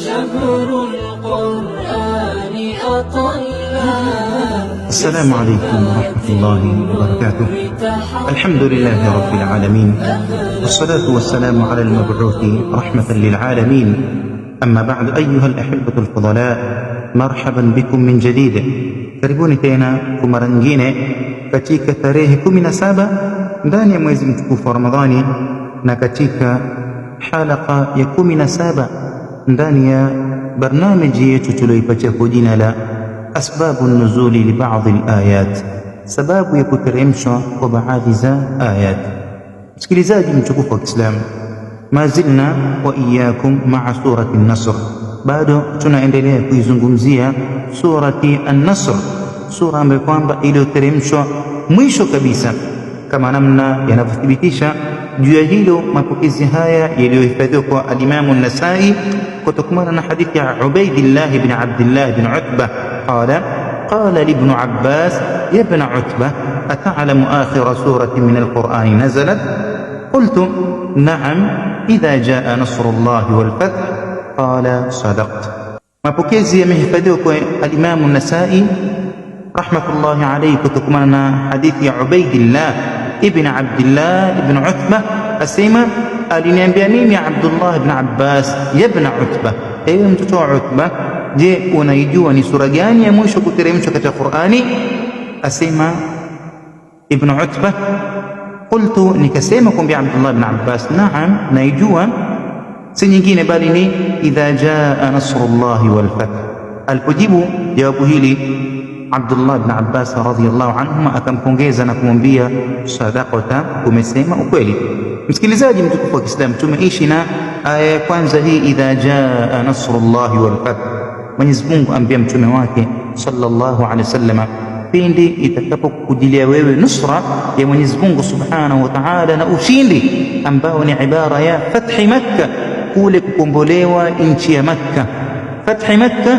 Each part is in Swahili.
شهر القرآن أطلنا. السلام عليكم ورحمة الله وبركاته. الحمد لله رب العالمين، والصلاة والسلام على المبعوث رحمة للعالمين. أما بعد، أيها الأحبة الفضلاء، مرحبا بكم من جديد. Karibuni tena kwa mara nyingine katika tarehe 17 ndani ya mwezi mtukufu wa Ramadhani, na katika halaka ya 17 ndani ya barnamiji yetu tulioipatia kwa jina la asbabu nuzuli li baadhi alayat, sababu ya kuteremshwa kwa baadhi za ayat. Msikilizaji mtukufu wa Kiislamu, mazilna wa iyyakum maa surati an-Nasr, bado tunaendelea kuizungumzia surati an-Nasr, sura ambayo kwamba iliyoteremshwa mwisho kabisa, kama namna yanavyothibitisha juu ya hilo mapokezi haya yaliyohifadhiwa kwa al-Imam an-Nasai kutokana na hadithi ya Ubaidillah ibn Abdullah ibn Utbah qala li ibn Abbas ya ibn Utbah ata'lamu akhir surati min al-Qur'an nazalat? qultu na'am idha jaa nasrullahi wal fath qala sadaqt. Mapokezi yamehifadhiwa kwa al-Imam an-Nasai rahmatullahi alayhi kutokana na hadithi ya Ubaidillah ibn Abdullah ibn Utbah asema, aliniambia mimi Abdullah ibn Abbas ya ibn Utbah, ewe mtoto wa Utbah, je, unaijua ni sura gani ya mwisho kuteremshwa katika Qur'ani? Asema ibn Utbah, qultu, nikasema kumwambia Abdullah ibn Abbas, naam, naijua, si nyingine bali ni idha jaa nasrullahi wal fath. Alipojibu jawabu hili Abdullah ibn Abbas radhiyallahu anhuma akampongeza na kumwambia, sadaqata, umesema ukweli. Msikilizaji mtukufu wa Kiislamu, tumeishi na aya ya kwanza hii, idha jaa nasrullahi wal fath. Mwenyezi Mungu ambia mtume wake sallallahu alaihi wasallam, pindi itakapokujilia wewe nusra ya Mwenyezi Mungu subhanahu wa ta'ala na ushindi ambao ni ibara ya fathi Makkah, kule kukombolewa nchi ya Makkah. Fathi Makkah,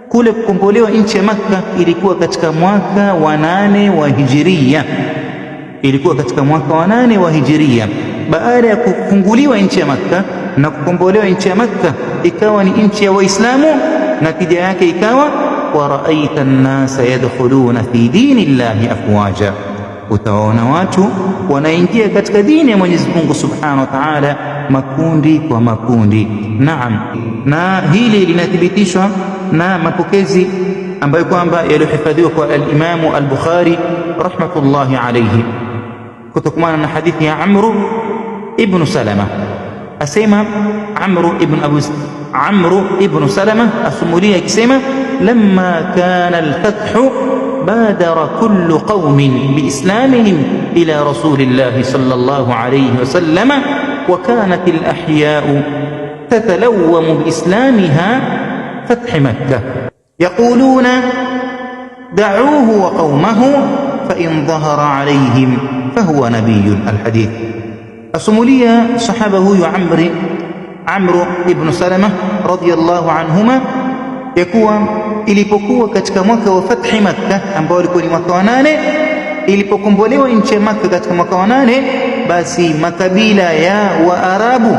kule kukombolewa nchi ya Makkah ilikuwa katika mwaka wa 8 wa Hijiria, ilikuwa katika mwaka wa 8 wa Hijiria. Baada ya kufunguliwa nchi ya Makkah na kukombolewa nchi ya Makkah, ikawa ni nchi ya Waislamu, na tija yake ikawa wa raaita an-nasa yadkhuluna fi dinillahi afwaja, utaona watu wanaingia katika dini ya Mwenyezi Mungu subhanahu wa ta'ala makundi kwa makundi. Naam, na hili linathibitishwa na mapokezi ambayo kwamba yalihifadhiwa kwa al-Imam al-Bukhari rahmatullahi alayhi kutokana na hadithi ya Amr ibn Salama. Asema Amr ibn Salama asumulia akisema, lamma kana al-fathu badara kullu qaumin biislamihim ila rasulillahi sallallahu alayhi wasallam wa kanat al-ahya'u tatalawwamu biislamiha fath Makkah yaquluna da'uhu wa qaumahu fa in dhahara alayhim fahuwa nabiyyun. Al-hadith. Asumulia sahaba huyu Amr ibn Salama radhiyallahu anhuma ya kuwa ilipokuwa katika mwaka wa fathi Makkah ambao ulikuwa ni mwaka wa 8, ilipokombolewa nchi ya Makkah katika mwaka wa 8, basi makabila ya Waarabu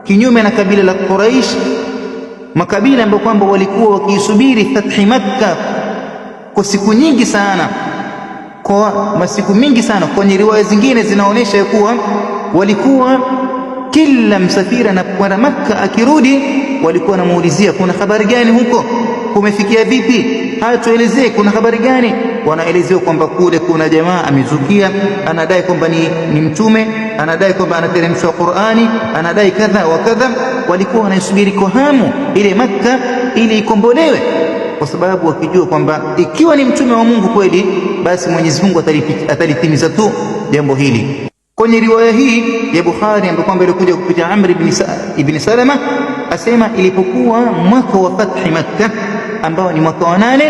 kinyume na kabila la Quraish, makabila ambayo kwamba walikuwa wakiisubiri fathi Makkah kwa siku nyingi sana, kwa masiku mingi sana. Kwenye riwaya zingine zinaonyesha ya kuwa walikuwa kila msafiri anapokwenda Makkah akirudi, walikuwa wanamuulizia, kuna habari gani huko, kumefikia vipi, haya tuelezee, kuna habari gani? Wanaelezewa kwamba kule kuna jamaa amezukia, anadai kwamba ni mtume, anadai kwamba anateremshwa Qur'ani, anadai kadha wa kadha. Walikuwa wanasubiri kwa hamu ile Makkah ili ikombolewe, kwa sababu wakijua kwamba ikiwa ni mtume wa Mungu kweli, basi Mwenyezi Mungu atalitimiza tu jambo hili. Kwenye riwaya hii ya Bukhari ambayo kwamba ilikuja kupitia Amr ibn Salama, asema ilipokuwa mwaka wa fathi Makkah ambao ni mwaka wa 8,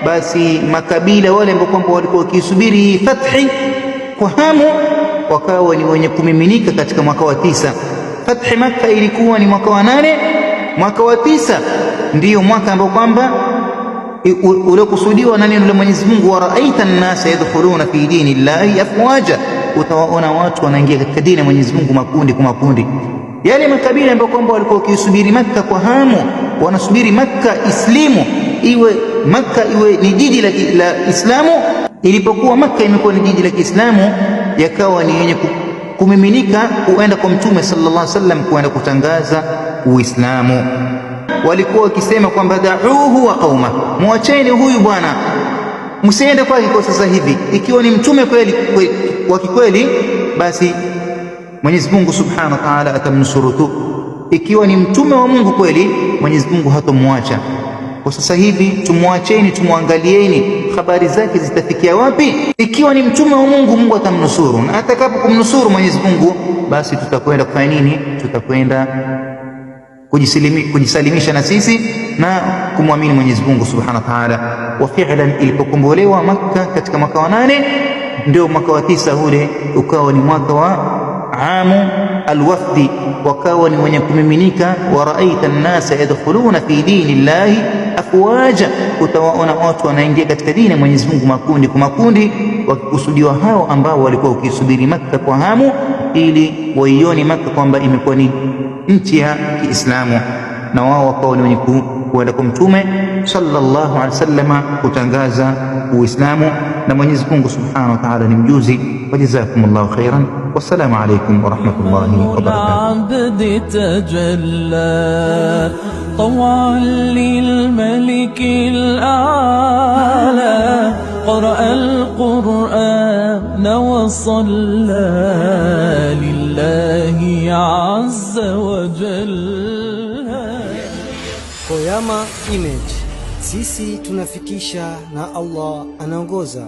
basi makabila wale ambao kwamba walikuwa wakisubiri fathi kwa hamu wakawa ni wenye kumiminika katika mwaka wa 9. Fathi Makkah ilikuwa ni mwaka wa 8, mwaka wa 9 ndiyo mwaka ambao kwamba uliokusudiwa na neno la Mwenyezi Mungu, wa raaita an-nasa yadkhuluna fi dinillahi afwaja, utawaona watu wanaingia katika dini ya Mwenyezi Mungu makundi kwa makundi. Yale makabila ambayo kwamba walikuwa wakisubiri Makka kwa hamu, wanasubiri Makka islimu, Makka iwe ni jiji la Islamu. Ilipokuwa Makka imekuwa ni jiji la Kiislamu, yakawa ni yenye kumiminika kuenda kwa Mtume sallallahu alaihi wasallam kuenda kutangaza Uislamu. Walikuwa wakisema kwamba da'uhu wa qauma, muacheni huyu bwana, msiende kwake kwa sasa hivi. Ikiwa ni mtume kweli wa kikweli, basi Mwenyezi Mungu Subhanahu wa Ta'ala atamnusuru tu. Ikiwa ni mtume wa Mungu kweli, Mwenyezi Mungu hatomwacha. Kwa sasa hivi tumwacheni, tumwangalieni habari zake zitafikia wapi. Ikiwa ni mtume wa Mungu, Mungu atamnusuru, na atakapo kumnusuru Mwenyezi Mungu, basi tutakwenda kufanya nini? Tutakwenda kujisalimisha na sisi na kumwamini Mwenyezi Mungu Subhanahu wa Ta'ala. Wa fi'lan, ilipokombolewa Makka katika mwaka wa 8, ndio mwaka wa 9 ule ukawa ni mwaka wa amu alwafdi, wakawa ni wenye kumiminika. Wa raaita an-nasa yadkhuluna fi dini llahi afwaja, utawaona watu wanaingia katika dini ya Mwenyezi Mungu makundi kwa makundi, wakikusudiwa hao ambao walikuwa wakisubiri Makka kwa hamu, ili waione Makka kwamba imekuwa ni nchi ya Kiislamu, na wao wakawa ni wenye kuenda kwa Mtume sallallahu alaihi wasallam kutangaza Uislamu. Na Mwenyezi Mungu Subhanahu wa Ta'ala ni mjuzi. Wajazakumullahu khairan, wassalamu alaykum wa rahmatullahi wa barakatuh. طوعا للملك الأعلى قرأ القرآن وصلى لله عز وجل. Qoyama Image, sisi tunafikisha na Allah anaongoza.